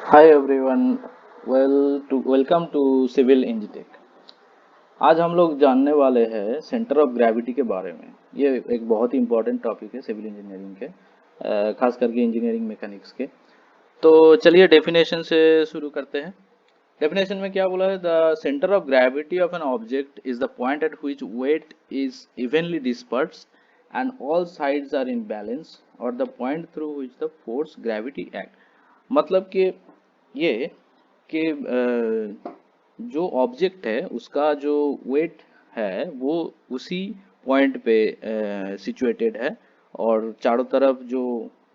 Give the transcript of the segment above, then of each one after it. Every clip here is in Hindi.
Hi everyone. Welcome to civil engineering. आज हम लोग जानने वाले हैं सेंटर ऑफ ग्रेविटी के बारे में। ये एक बहुत ही इंपॉर्टेंट टॉपिक है सिविल इंजीनियरिंग के, खास करके इंजीनियरिंग मैकेनिक्स के। तो चलिए डेफिनेशन से शुरू करते हैं। डेफिनेशन में क्या बोला है? The centre of gravity of an object is the point at which weight is evenly dispersed and all sides are in balance, or the point through which the force gravity act. मतलब कि ये कि जो ऑब्जेक्ट है उसका जो वेट है वो उसी पॉइंट पे सिचुएटेड है, और चारों तरफ जो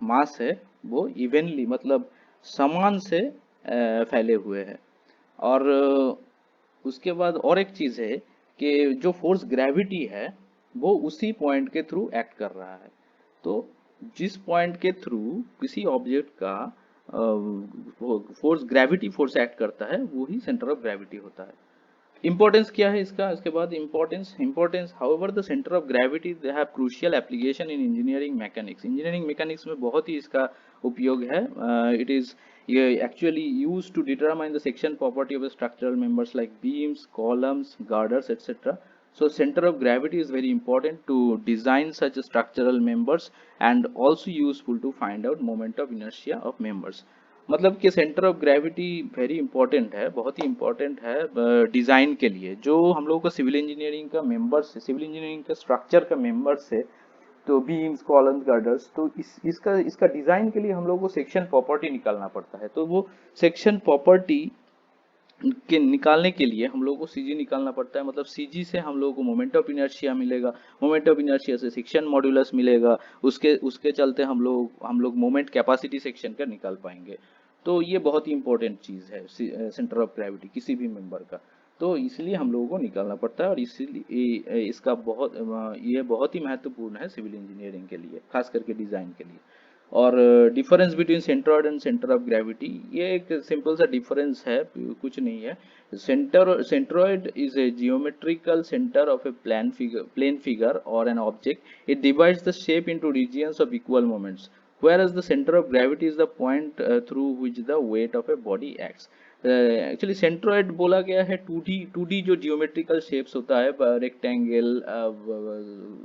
मास है वो इवनली मतलब समान से फैले हुए हैं। और उसके बाद और एक चीज़ है कि जो फोर्स ग्रेविटी है वो उसी पॉइंट के थ्रू एक्ट कर रहा है। तो जिस पॉइंट के थ्रू किसी ऑब्जेक्ट का फोर्स ग्रेविटी फोर्स एक्ट करता है वो ही सेंटर ऑफ ग्रेविटी होता है। इम्पोर्टेंस क्या है इसका? इसके बाद importance however the centre of gravity they have crucial application in engineering mechanics. Engineering mechanics में बहुत ही इसका उपयोग है। It is actually used to determine the section property of the structural members like beams, columns, girders, etc. So center of gravity is very important to design such structural members and also useful to find out moment of inertia of members। मतलब कि centre of gravity very important है, बहुत ही इंपॉर्टेंट है डिज़ाइन के लिए। जो हम लोगों को सिविल इंजीनियरिंग का मेंबर्स है, सिविल इंजीनियरिंग का स्ट्रक्चर का मेंबर्स है, तो बीम्स, कॉलम्स, गर्डर्स, तो इसका डिज़ाइन के लिए हम लोगों को सेक्शन प्रॉपर्टी निकालना पड़ता है। तो वो सेक्शन प्रॉपर्टी के निकालने के लिए हम लोगों को सीजी निकालना पड़ता है। मतलब सीजी से हम लोगों को मोमेंट ऑफ इनर्शिया मिलेगा, मोमेंट ऑफ इनर्शिया से सेक्शन मॉड्यूलस मिलेगा, उसके उसके चलते हम लोग मोमेंट कैपेसिटी सेक्शन का निकाल पाएंगे। तो ये बहुत ही इंपॉर्टेंट चीज़ है सेंटर ऑफ ग्रेविटी किसी भी मेंबर का। तो इसलिए हम लोगों को निकालना पड़ता है, और इसीलिए इसका ये बहुत ही महत्वपूर्ण है सिविल इंजीनियरिंग के लिए, खास करके डिज़ाइन के लिए। और difference between centroid and centre of gravity, ये एक सिंपल सा डिफरेंस है, कुछ नहीं है। Centroid is a geometrical centre of a plane figure or an object. It divides the shape into regions of equal moments, whereas the center of gravity is the point through which the weight of a body acts। Actually centroid बोला गया है 2D जो जियोमेट्रिकल शेप्स होता है, रेक्टेंगल,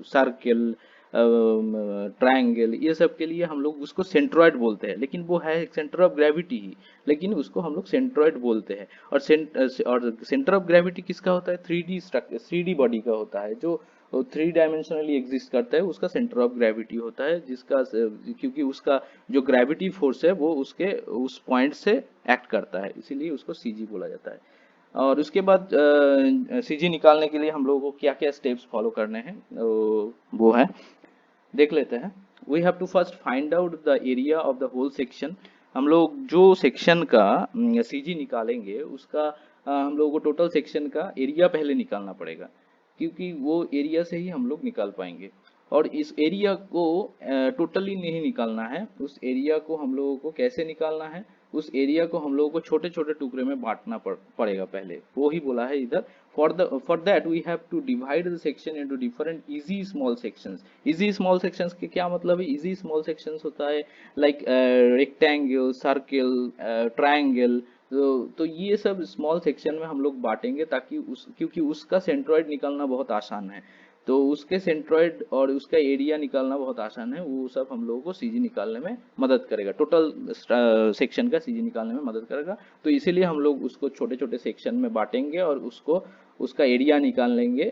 सर्कल, ट्रायंगल, ये सब के लिए हम लोग उसको सेंट्रॉइड बोलते हैं, लेकिन वो है सेंटर ऑफ ग्रेविटी ही, लेकिन उसको हम लोग सेंट्रॉइड बोलते हैं। और सेंटर ऑफ ग्रेविटी किसका होता है? 3D स्ट्रक्चर, 3D बॉडी का होता है, जो 3 डायमेंशनली एग्जिस्ट करता है, उसका सेंटर ऑफ ग्रेविटी होता है, क्योंकि उसका जो ग्रेविटी फोर्स है वो उसके उस पॉइंट से एक्ट करता है, इसीलिए उसको सीजी बोला जाता है। और उसके बाद सीजी निकालने के लिए हम लोगों को क्या क्या स्टेप्स फॉलो करने हैं वो है, देख लेते हैं। We have to first find out the area of the whole section. हम लोग जो सेक्शन का सीजी निकालेंगे उसका हम लोगों को टोटल सेक्शन का एरिया पहले निकालना पड़ेगा, क्योंकि वो एरिया से ही हम लोग निकाल पाएंगे। और इस एरिया को टोटली नहीं निकालना है, उस एरिया को हम लोगों को कैसे निकालना है? उस एरिया को हम लोगों को छोटे छोटे टुकड़े में बांटना पड़ेगा पहले, वो ही बोला है इधर। For that we have to divide the section into different easy small sections. Easy small sections के क्या मतलब है? इजी स्मॉल सेक्शंस होता है लाइक रेक्टेंगल, सर्कल, ट्रायंगल। तो ये सब स्मॉल सेक्शन में हम लोग बांटेंगे, ताकि क्योंकि उसका सेंट्रॉइड निकालना बहुत आसान है, तो उसके सेंट्रॉइड और उसका एरिया निकालना बहुत आसान है, वो सब हम लोगों को सीजी निकालने में मदद करेगा, टोटल सेक्शन का सीजी निकालने में मदद करेगा। तो इसीलिए हम लोग उसको छोटे छोटे सेक्शन में बांटेंगे और उसका एरिया निकाल लेंगे।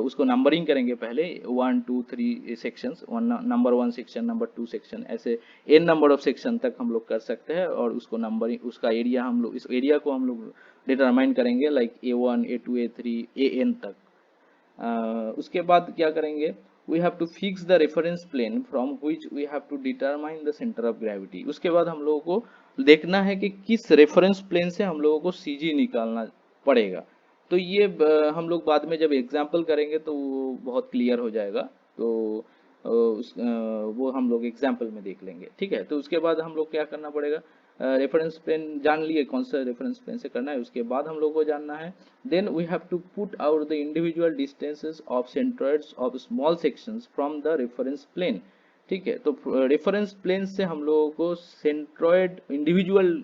उसको नंबरिंग करेंगे पहले, 1 2 3 sections, number 1 section, number 2 section, ऐसे n नंबर ऑफ सेक्शन तक हम लोग कर सकते हैं। और उसको नंबरिंग, उसका एरिया हम लोग, इस एरिया को हम लोग डिटरमाइन करेंगे like A1 A2 A3 AN तक। उसके बाद क्या करेंगे? We have to fix the reference plane from which we have to determine the centre of gravity. उसके बाद हम लोगों को देखना है कि किस रेफरेंस प्लेन से हम लोगों को सीजी निकालना पड़ेगा। तो ये हम लोग बाद में जब एग्जाम्पल करेंगे तो वो बहुत क्लियर हो जाएगा। तो वो हम लोग एग्जाम्पल में देख लेंगे, ठीक है। तो उसके बाद हम लोग क्या करना पड़ेगा? रेफरेंस प्लेन जान लिए कौन सा रेफरेंस प्लेन से करना है, उसके बाद हम लोग को जानना है, then we have to put out the individual distances of centroids of small sections from the reference plane। ठीक है। तो रेफरेंस प्लेन से हम लोगों को सेंट्रॉइड इंडिविजुअल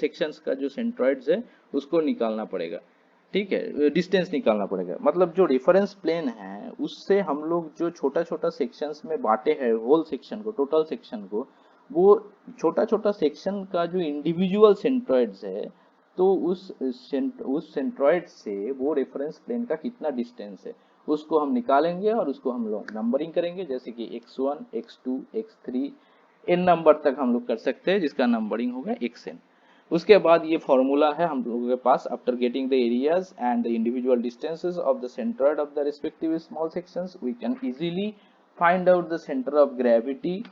सेक्शंस का जो सेंट्रॉइड्स है उसको निकालना पड़ेगा, ठीक है, डिस्टेंस निकालना पड़ेगा। मतलब जो रेफरेंस प्लेन है उससे हम लोग जो छोटा छोटा सेक्शंस में बांटे हैं होल सेक्शन को, टोटल सेक्शन को, वो छोटा छोटा सेक्शन का जो इंडिविजुअल सेंट्रॉइड्स है, तो उस सेंट्रॉइड से वो रेफरेंस प्लेन का कितना डिस्टेंस है उसको हम निकालेंगे और उसको हम लोग नंबरिंग करेंगे, जैसे कि x1 x2 x3 n number तक हम लोग कर सकते हैं जिसका नंबरिंग होगा xn। उसके बाद ये फॉर्मूला है हम लोगों के पास, after getting the areas and the individual distances of the centroid of the respective small sections we can easily find out the centre of gravity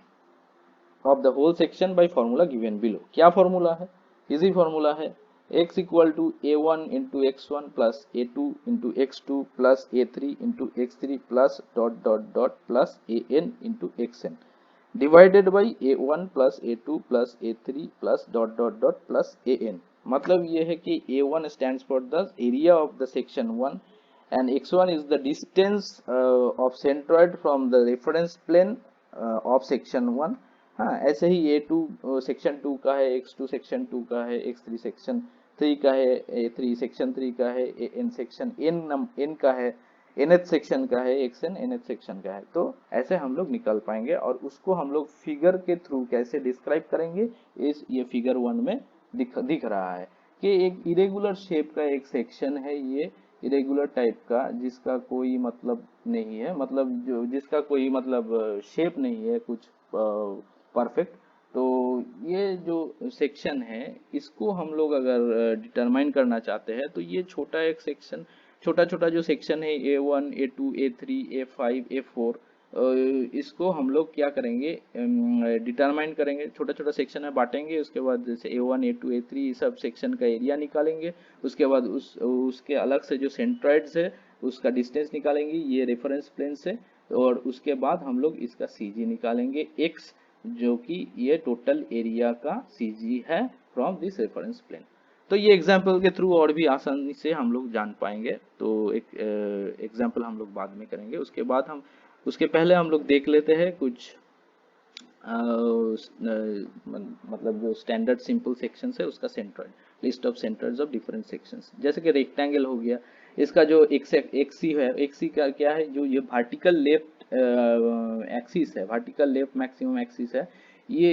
of the whole section by formula given below. क्या फॉर्मूला है? इजी फॉर्मूला है, x equal to a1 into x1 plus a2 into x2 plus a3 into x3 plus dot dot dot plus an into xn divided by a1 plus a2 plus a3 plus dot dot dot plus an। मतलब ये है कि a1 stands for the area of the section 1 and x1 is the distance of centroid from the reference plane of section 1। हाँ, ऐसे ही a2 सेक्शन 2 का है, x2 सेक्शन 2 का है, x3 सेक्शन 3 का है, a3 सेक्शन 3 का है, an सेक्शन n का है, nth सेक्शन का है, xn nth सेक्शन का है। तो ऐसे हम लोग निकाल पाएंगे और उसको हम लोग फिगर के थ्रू कैसे डिस्क्राइब करेंगे, ये फिगर 1 में दिख रहा है कि एक इरेगुलर शेप का एक सेक्शन है, ये इरेगुलर टाइप का जिसका कोई मतलब नहीं है, मतलब जो जिसका कोई मतलब शेप नहीं है कुछ परफेक्ट। तो ये जो सेक्शन है इसको हम लोग अगर डिटरमाइन करना चाहते हैं तो ये छोटा एक सेक्शन, छोटा छोटा जो सेक्शन है a1 a2 a3 a5 a4, इसको हम लोग क्या करेंगे, डिटरमाइन करेंगे, छोटा छोटा सेक्शन में बांटेंगे। उसके बाद जैसे a1 a2 a3 sub section का एरिया निकालेंगे। उसके बाद उसके अलग से जो सेंट्रॉइड्स है उसका डिस्टेंस निकालेंगे ये रेफरेंस प्लेन से, और उसके बाद हम लोग इसका CG निकालेंगे x, जो कि ये टोटल एरिया का CG है फ्रॉम दिस रेफरेंस प्लेन। तो ये एग्जाम्पल के थ्रू और भी आसानी से हम लोग जान पाएंगे। तो एक एग्जाम्पल हम लोग बाद में करेंगे। उसके पहले हम लोग देख लेते हैं कुछ मतलब जो स्टैंडर्ड सिंपल सेक्शंस है उसका centroid, list of centres of different sections. जैसे कि रेक्टेंगल हो गया, इसका जो एक्सी है, एक्सी का क्या है, जो ये वर्टिकल लेफ्ट एक्सिस है, वर्टिकल लेफ्ट मैक्सिमम एक्सिस है, ये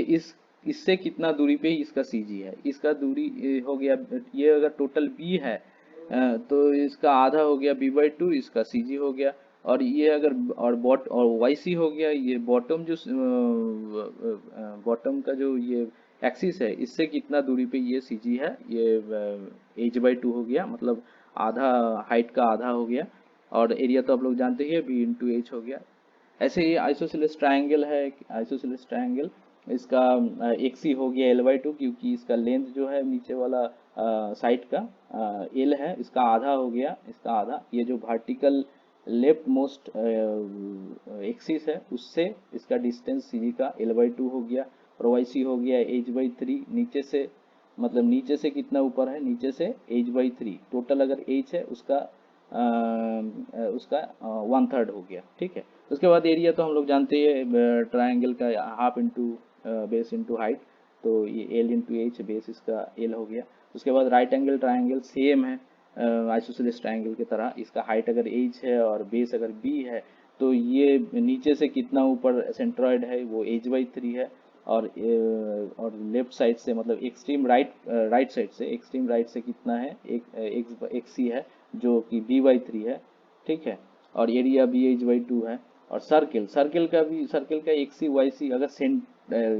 इससे कितना दूरी पे ही इसका CG है, इसका दूरी हो गया, ये अगर टोटल B है तो इसका आधा हो गया B/2, इसका CG हो गया। और ये अगर और YC हो गया, ये बॉटम जो बॉटम का जो ये एक्सिस है इससे कितना दूरी पे ये CG है, ये h/2 हो गया, मतलब आधा, हाइट का आधा हो गया। और एरिया तो आप लोग जानते ही है, B/H हो गया। ऐसे ही आइसोसेलेस ट्रायंगल है, आइसोसेलेस ट्रायंगल, इसका XC हो गया L/2, क्योंकि इसका लेंथ जो है नीचे वाला साइड का L है, इसका आधा हो गया, इसका आधा। ये जो वर्टिकल लेफ्ट मोस्ट एक्सिस है उससे इसका डिस्टेंस CG का L/2 हो गया। और YC हो गया H/3, नीचे से, मतलब नीचे से कितना ऊपर है, नीचे से H/3, टोटल अगर H है उसका 1/3 हो गया, ठीक है। उसके बाद एरिया तो हम लोग जानते हैं, ट्रायंगल का half into base into height, तो ये L इंटू H, बेस इसका L हो गया। उसके बाद राइट एंगल ट्रायंगल सेम है आइसोसेलेस ट्रायंगल की तरह, इसका हाइट अगर H है और बेस अगर B है, तो ये नीचे से कितना ऊपर सेंट्रॉइड है वो H/3 है। और लेफ्ट साइड से, मतलब एक्सट्रीम राइट साइड से, एक्सट्रीम राइट से कितना है, एक XC है जो कि B/3 है, ठीक है। और एरिया BH/2 है। और सर्किल का XC YC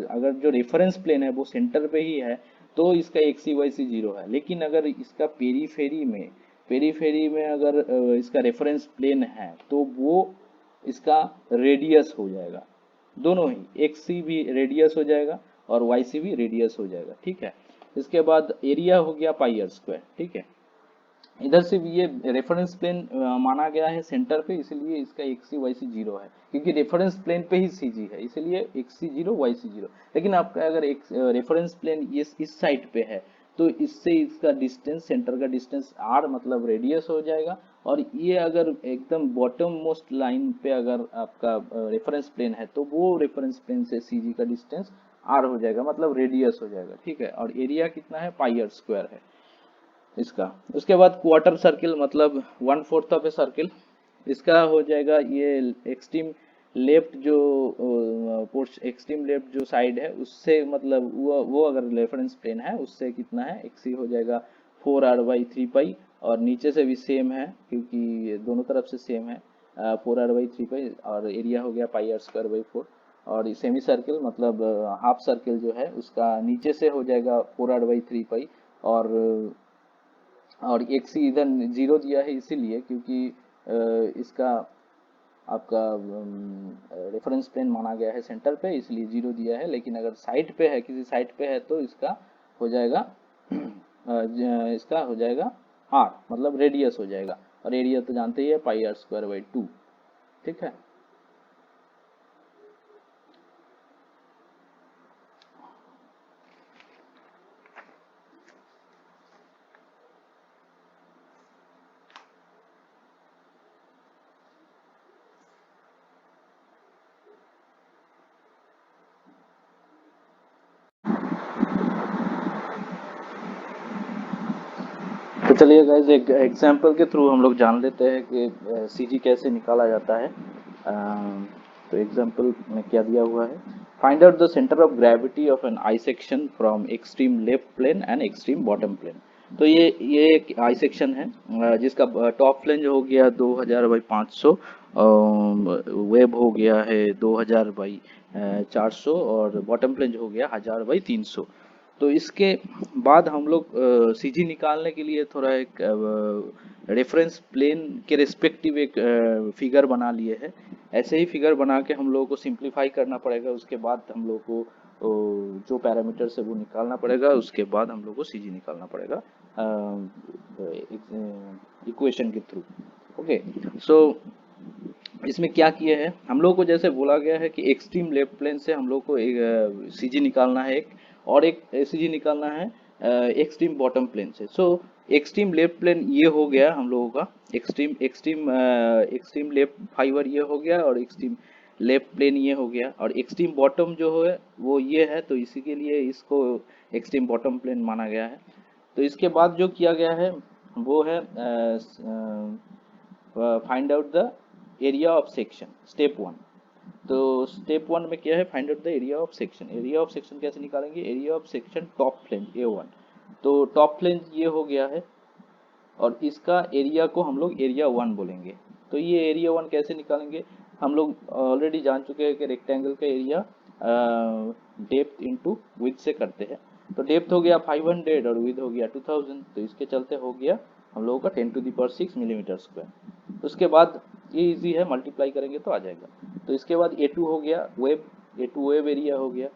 अगर जो रेफरेंस प्लेन है वो सेंटर पे ही है तो इसका XC YC 0 है। लेकिन अगर इसका पेरीफेरी में अगर इसका रेफरेंस प्लेन है तो वो इसका रेडियस हो जाएगा, दोनों ही XC भी रेडियस हो जाएगा और YC भी रेडियस हो जाएगा, ठीक है। इसके बाद एरिया हो गया πr², ठीक है। इधर से भी ये रेफरेंस प्लेन माना गया है सेंटर पे, इसलिए इसका XC YC 0 है, क्योंकि रेफरेंस प्लेन पे ही CG है, इसलिए XC 0 YC 0। लेकिन आपका अगर एक रेफरेंस प्लेन इस साइड पे है तो इससे इसका डिस्टेंस, सेंटर का डिस्टेंस R मतलब रेडियस हो जाएगा, और ये अगर एकदम बॉटम मोस्ट लाइन पे अगर आपका रेफरेंस प्लेन है तो वो रेफरेंस प्लेन से सी जी का डिस्टेंस आर हो जाएगा, मतलब रेडियस हो जाएगा, ठीक है। और एरिया कितना है, पाई आर स्क्वायर है इसका। उसके बाद क्वार्टर सर्किल मतलब 1/4 ऑफ ए सर्किल, इसका हो जाएगा ये एक्सट्रीम लेफ्ट जो एक्सट्रीम लेफ्ट जो साइड है उससे, मतलब वो अगर रेफरेंस प्लेन है उससे कितना है, एक्सी हो जाएगा 4r/3 पाई, और नीचे से भी सेम है क्योंकि ये दोनों तरफ से सेम है, 4r/3 पाई, और एरिया हो गया πr²/4। और सेमी सर्किल मतलब हाफ सर्किल जो है उसका नीचे से हो जाएगा 4r/3 पाई, और एक सी इधर जीरो दिया है इसीलिए क्योंकि इसका आपका रेफरेंस प्लेन माना गया है सेंटर पे, इसलिए जीरो दिया है। लेकिन अगर साइड पे है, किसी साइड पे है तो इसका हो जाएगा इसका हो जाएगा आर, मतलब रेडियस हो जाएगा। और एरिया तो जानते ही है πr²/2, ठीक है। तो चलिए गाइस एक एग्जांपल के थ्रू हम लोग जान लेते हैं कि सीजी कैसे निकाला जाता है। तो एग्जांपल में क्या दिया हुआ है, find out the centre of gravity of an I section from extreme left plane and extreme bottom plane. तो ये एक आई सेक्शन है जिसका टॉप प्लेन जो हो गया 2000/500, वेब हो गया है 2000/400, और बॉटम प्लेन जो हो गया 1000/300। तो इसके बाद हम लोग सीजी निकालने के लिए थोड़ा एक रेफरेंस प्लेन के रिस्पेक्टिव एक फिगर बना लिए है। ऐसे ही फिगर बना के हम लोगों को सिंप्लीफाई करना पड़ेगा, उसके बाद हम लोग को जो पैरामीटर्स है वो निकालना पड़ेगा, उसके बाद हम लोग को सीजी निकालना पड़ेगा इक्वेशन के थ्रू। ओके, सो इसमें क्या किए हैं हम लोग को, जैसे बोला गया है कि एक्सट्रीम लेफ्ट प्लेन से हम लोग को एक सीजी निकालना है, एक और एक सीजी निकालना है एक्सट्रीम बॉटम प्लेन से। सो एक्सट्रीम लेफ्ट प्लेन ये हो गया हम लोगों का, extreme extreme extreme left fibre ये हो गया, और एक्सट्रीम लेफ्ट प्लेन ये हो गया, और एक्सट्रीम बॉटम जो है वो ये है, तो इसी के लिए इसको एक्सट्रीम बॉटम प्लेन माना गया है। तो इसके बाद जो किया गया है वो है find out the area of section, step 1। तो स्टेप 1 में क्या है, find out the area of section. Area of section कैसे निकालेंगे, area of section top flange A1। तो टॉप फ्लेंज ये हो गया है, और इसका एरिया को हम लोग एरिया 1 बोलेंगे। तो ये एरिया 1 कैसे निकालेंगे, हम लोग ऑलरेडी जान चुके हैं कि रेक्टेंगल का एरिया डेप्थ इनटू विड्थ से करते हैं। तो डेप्थ हो गया 500 और विड्थ हो गया 2000, तो इसके चलते हो गया हम लोगों का 10⁶ मिलीमीटर स्क्वायर। उसके बाद ये इजी है, मल्टीप्लाई करेंगे तो आ जाएगा। तो इसके बाद A2 हो गया वेब, A2 वेब एरिया हो गया।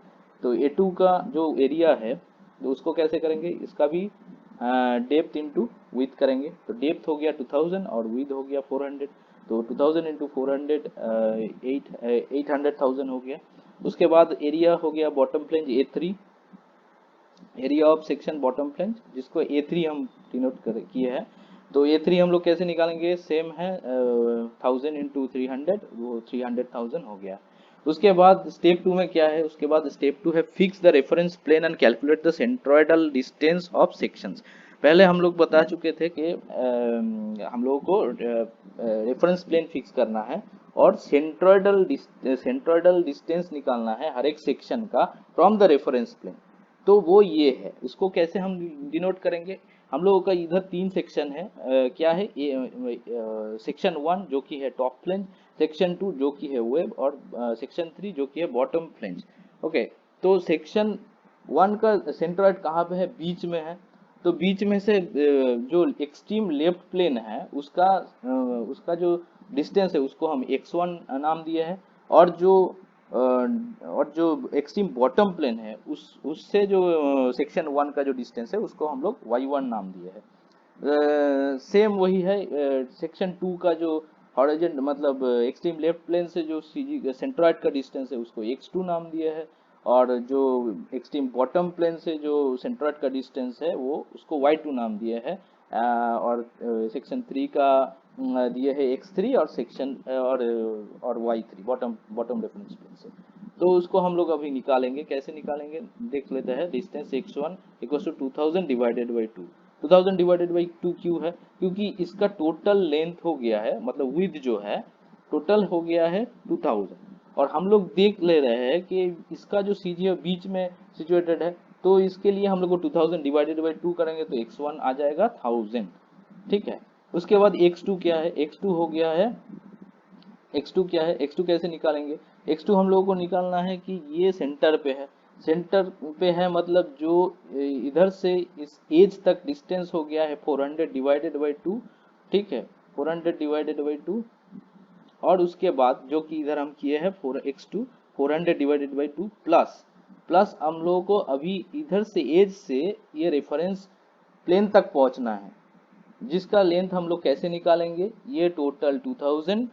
तो A2 का जो एरिया है तो उसको कैसे करेंगे, इसका भी डेप्थ इंटू विथ करेंगे। तो डेप्थ हो गया 2000 और विथ हो गया 400, तो 2000 इंटू 400 800,000 हो गया। उसके बाद एरिया हो गया bottom flange A3, area of section bottom flange जिसको A3 हम डिनोट कर किए हैं। तो A3 हम लोग कैसे निकालेंगे, सेम है 1000 इंटू 300, वो 300,000 हो गया। उसके बाद स्टेप 2 में क्या है, उसके बाद स्टेप 2 है fix the reference plane and calculate the centroidal distance of sections. पहले हम लोग बता चुके थे कि हम लोगों को रेफरेंस प्लेन फिक्स करना है और सेंट्रोइडल डिस्टेंस निकालना है हर एक सेक्शन का फ्रॉम द रेफरेंस प्लेन। तो वो ये है, उसको कैसे हम डिनोट करेंगे, हम लोगों का इधर 3 सेक्शन है, क्या है, सेक्शन 1 जो कि है टॉप फ्लेंज, सेक्शन 2 जो कि है वेब, और सेक्शन 3 जो कि है बॉटम फ्लेंज। ओके, तो सेक्शन 1 का सेंट्रोइड कहाँ पे है, बीच में है। तो बीच में से जो एक्सट्रीम लेफ्ट प्लेन है उसका जो डिस्टेंस है उसको हम x1 नाम दिए हैं, और जो एक्सट्रीम बॉटम प्लेन है उससे जो सेक्शन 1 का जो डिस्टेंस है उसको हम लोग y1 नाम दिए हैं। सेम वही है, सेक्शन 2 का जो हॉरिजॉन्टल मतलब एक्सट्रीम लेफ्ट प्लेन से जो सीजी सेंट्रोइड का डिस्टेंस है उसको x2 नाम दिया है, और जो एक्सट्रीम बॉटम प्लेन से जो सेंट्रोइड का डिस्टेंस है वो उसको y2 नाम दिया है। और सेक्शन 3 का दिए है x3 और सेक्शन और y3 bottom bottom reference plane से। तो उसको हम लोग अभी निकालेंगे, कैसे निकालेंगे देख लेते हैं। Distance x1 equal to 2000 divided by 2। 2000 divided by 2 क्यों है? क्योंकि इसका टोटल लेंथ हो गया है, मतलब विड्थ जो है टोटल हो गया है 2000, और हम लोग देख ले रहे हैं कि इसका जो सी जी बीच में सिचुएटेड है, तो इसके लिए हम लोग को 2000 डिवाइडेड बाई 2 करेंगे तो x1 आ जाएगा 1000, ठीक है। उसके बाद x2 क्या है? x2 हो गया है, x2 क्या है? x2 कैसे निकालेंगे? x2 हम लोगों को निकालना है कि ये सेंटर पे है, सेंटर पे है मतलब जो इधर से इस एज तक डिस्टेंस हो गया है 400 डिवाइडेड बाई 2, ठीक है, 400 डिवाइडेड बाई 2। और उसके बाद जो कि इधर हम किए हैं 4x2 400 divided by 2 plus plus हम लोगों को अभी इधर से एज से ये रेफरेंस प्लेन तक पहुंचना है, जिसका लेंथ हम लोग कैसे निकालेंगे? ये टोटल 2000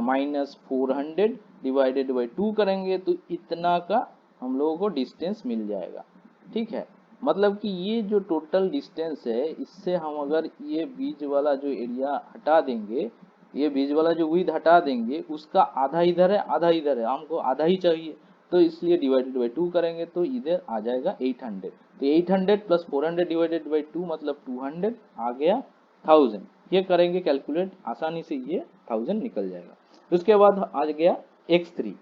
माइनस 400 डिवाइडेड बाई 2 करेंगे तो इतना का हम लोगों को डिस्टेंस मिल जाएगा, ठीक है। मतलब कि ये जो टोटल डिस्टेंस है, इससे हम अगर ये बीच वाला जो एरिया हटा देंगे, ये बीच वाला जो विड्थ हटा देंगे, उसका आधा इधर है आधा इधर है, हमको आधा ही चाहिए, तो इसलिए डिवाइडेड बाई 2 करेंगे तो इधर आ जाएगा 800। तो 800 प्लस 400 डिवाइडेड बाई 2 मतलब 200 आ गया 1000। ये करेंगे कैलकुलेट आसानी से, ये 1000 निकल जाएगा। उसके बाद आ गया x3।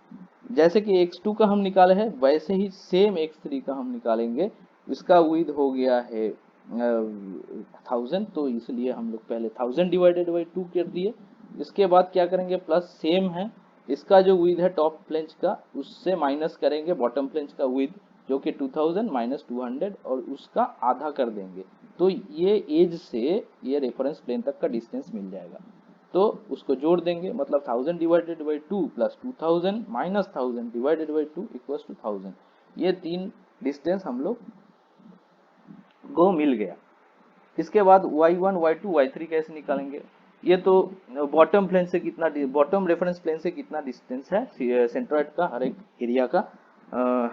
जैसे कि x2 का हम निकाले हैं, वैसे ही सेम x3 का हम निकालेंगे। इसका विड्थ हो गया है 1000, तो इसलिए हम लोग पहले 1000 डिवाइडेड बाई 2 कर दिए। इसके बाद क्या करेंगे? प्लस सेम है, इसका जो विड्थ है टॉप फ्लेंज का, उससे माइनस करेंगे बॉटम फ्लेंज का विड्थ, जो कि 2000 माइनस 200, और उसका आधा कर देंगे, तो ये एज से ये रेफरेंस प्लेन तक का डिस्टेंस मिल जाएगा। तो उसको जोड़ देंगे, मतलब 1000 divided by 2 plus 2000 minus 1000 divided by 2 equals to 1000। ये तीन डिस्टेंस हम लोग को मिल गया। इसके बाद y1 y2 y3 कैसे निकालेंगे? ये तो बॉटम प्लेन से कितना, बॉटम रेफरेंस प्लेन से कितना डिस्टेंस है सेंट्रोइड का, हर एक एरिया का,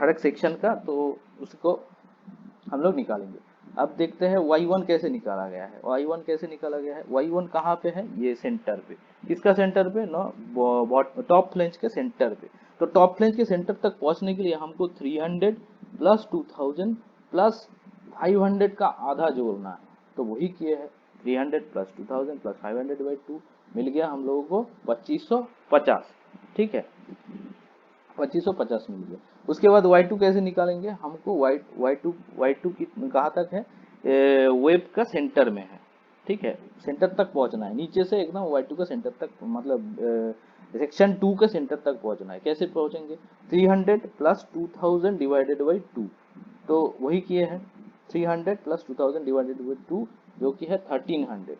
हर एक सेक्शन का, तो उसको हम लोग निकालेंगे। अब देखते हैं y1 कैसे निकाला गया है। y1 कैसे निकाला गया है? y1 कहाँ पे है? ये सेंटर पे। किसका सेंटर पे? नो, टॉप फ्लेंज के सेंटर पे। तो टॉप फ्लेंज के सेंटर तक पहुंचने के लिए हमको 300 प्लस 2000 प्लस 500 का आधा जोड़ना है, तो वही किए हैं। 300 प्लस 2000 प्लस 500 बाई 2 मिल गया हम लोगों को 2550, ठीक है, 2550 मिल गया। उसके बाद y2 कैसे निकालेंगे? हमको y2 कहाँ तक है? वेब का सेंटर में है, ठीक है, सेंटर तक पहुंचना है, नीचे से एकदम y2 का सेंटर तक, मतलब सेक्शन 2 के सेंटर तक पहुंचना है। कैसे पहुंचेंगे? 300 प्लस 2000 डिवाइडेड बाई 2, तो वही किए हैं, 300 प्लस 2000 डिवाइडेड बाई 2, जो कि है 1300।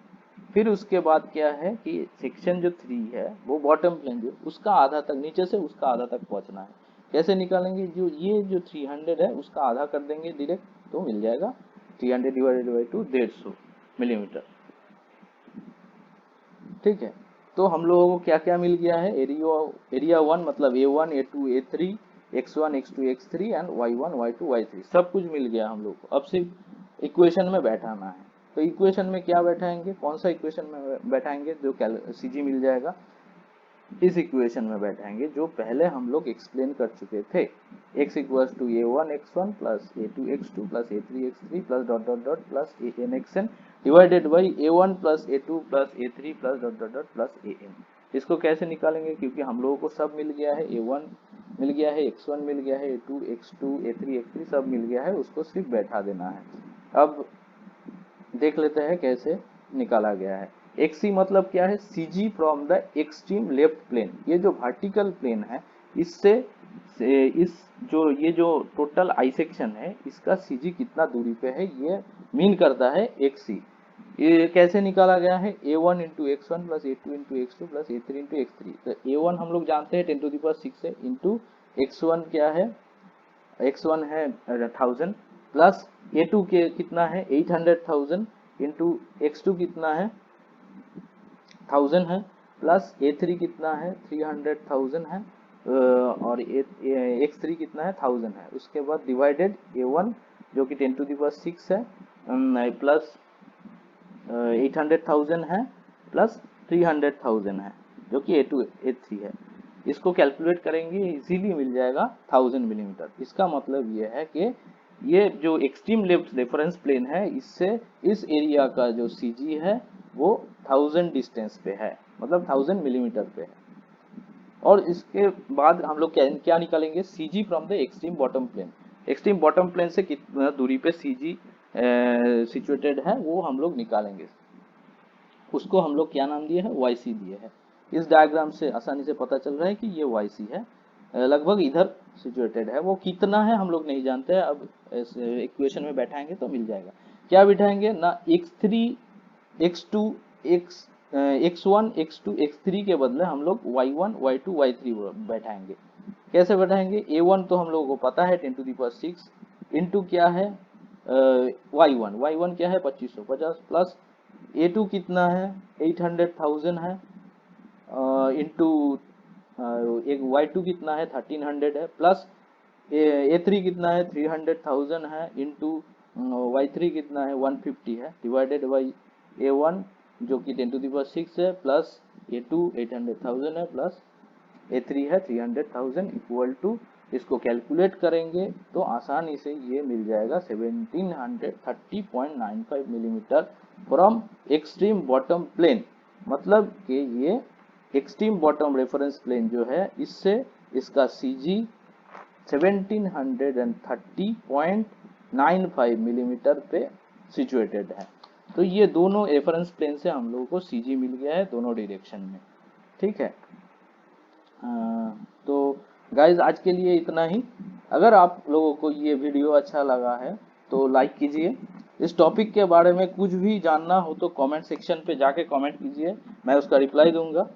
फिर उसके बाद क्या है कि सेक्शन जो 3 है वो बॉटम प्लेन जो उसका आधा तक, नीचे से उसका आधा तक पहुंचना है। कैसे निकालेंगे? जो ये जो 300 है उसका आधा कर देंगे डायरेक्ट, तो मिल जाएगा 300 डिवाइडेड बाई 2 150 मिलीमीटर, ठीक है। तो हम लोगों को क्या क्या मिल गया है? एरिया 1 मतलब A1 A2 A3 x1 x2 x3 and y1 y2 y3 सब कुछ मिल गया हम लोग को। अब सिर्फ इक्वेशन में बैठाना है। तो इक्वेशन में क्या बैठाएंगे? कौन सा इक्वेशन में बैठाएंगे? जो सीजी मिल जाएगा, इस इक्वेशन में बैठाएंगे जो पहले हम लोग एक्सप्लेन कर चुके थे। x equals to a1 x1 plus a2 x2 plus a3 x3 plus dot dot dot plus an xn divided by a1 plus a2 plus a3 plus dot dot dot plus an। इसको कैसे निकालेंगे? क्योंकि हम लोगों को सब मिल गया है, a1 मिल गया है, x1 मिल गया है, a2 x2 a3 x3 सब मिल गया है, उसको सिर्फ बैठा देना है। अब देख लेते हैं कैसे निकाला गया है। XC मतलब क्या है? CG from the extreme left plane. ये जो वर्टिकल प्लेन है, इससे इस जो ये जो टोटल आई सेक्शन है, इसका CG कितना दूरी पे है, ये मीन करता है XC। ये कैसे निकाला गया है? A1 into x1 plus A2 into x2 plus A3 into x3। तो A1 हम लोग जानते हैं 10⁻6 है, इंटू x1 क्या है? x1 है 1000 प्लस a2 के कितना है 800,000 इंटू x2 कितना है 1000 है, प्लस a3 कितना है 300,000 है, और x3 कितना है 1000 है। उसके बाद डिवाइडेड a1 जो कि 10⁻6 है, प्लस 800,000 है, प्लस 300,000 है जो कि A2 A3 है। इसको कैलकुलेट करेंगे इजीली मिल जाएगा 1000 मिलीमीटर। इसका मतलब ये है कि ये जो एक्सट्रीम लेफ्ट रेफरेंस प्लेन है इससे इस एरिया का जो CG है वो 1000 डिस्टेंस पे है, मतलब 1000 मिलीमीटर पे है। और इसके बाद हम लोग क्या निकालेंगे, CG from the extreme bottom plane. Extreme bottom plane से कितना दूरी पे CG सिचुएटेड है वो हम लोग निकालेंगे। उसको हम लोग क्या नाम दिए हैं, YC दिए हैं। इस डायग्राम से आसानी से पता चल रहा है कि ये YC है, लगभग इधर सिचुएटेड है। वो कितना है हम लोग नहीं जानते हैं, अब इक्वेशन में बैठाएंगे तो मिल जाएगा। क्या बिठाएंगे ना, x3 x2 x1 x2 x3 के बदले हम लोग y1 y2 y3 बैठाएंगे। कैसे बैठाएंगे, a1 तो हम लोगों को पता है 10⁶ इंटू क्या है y1 क्या है 2550 प्लस A2 कितना है 800,000 है इंटू एक Y2 कितना है 1300 है प्लस A3 कितना है 300,000 है इंटू Y3 कितना है 150 है डिवाइडेड बाई A1 जो कि 10⁶ है प्लस A2 800,000 है प्लस A3 है 300,000 इक्वल टू, इसको कैलकुलेट करेंगे तो आसानी से ये मिल जाएगा 1730.95 millimetre from extreme bottom plane. मतलब कि ये एक्सट्रीम बॉटम रेफरेंस प्लेन जो है इससे इसका CG 1730.95 मिलीमीटर पे सिचुएटेड है। तो ये दोनों रेफरेंस प्लेन से हम लोगों को CG मिल गया है दोनों डायरेक्शन में। ठीक है, तो गाइज आज के लिए इतना ही। अगर आप लोगों को ये वीडियो अच्छा लगा है तो लाइक कीजिए। इस टॉपिक के बारे में कुछ भी जानना हो तो कमेंट सेक्शन पे जाके कमेंट कीजिए, मैं उसका रिप्लाई दूंगा।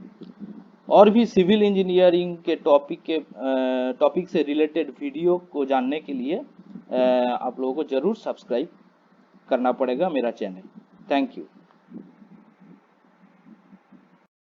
और भी सिविल इंजीनियरिंग के टॉपिक से रिलेटेड वीडियो को जानने के लिए आप लोगों को जरूर सब्सक्राइब करना पड़ेगा मेरा चैनल। Thank you.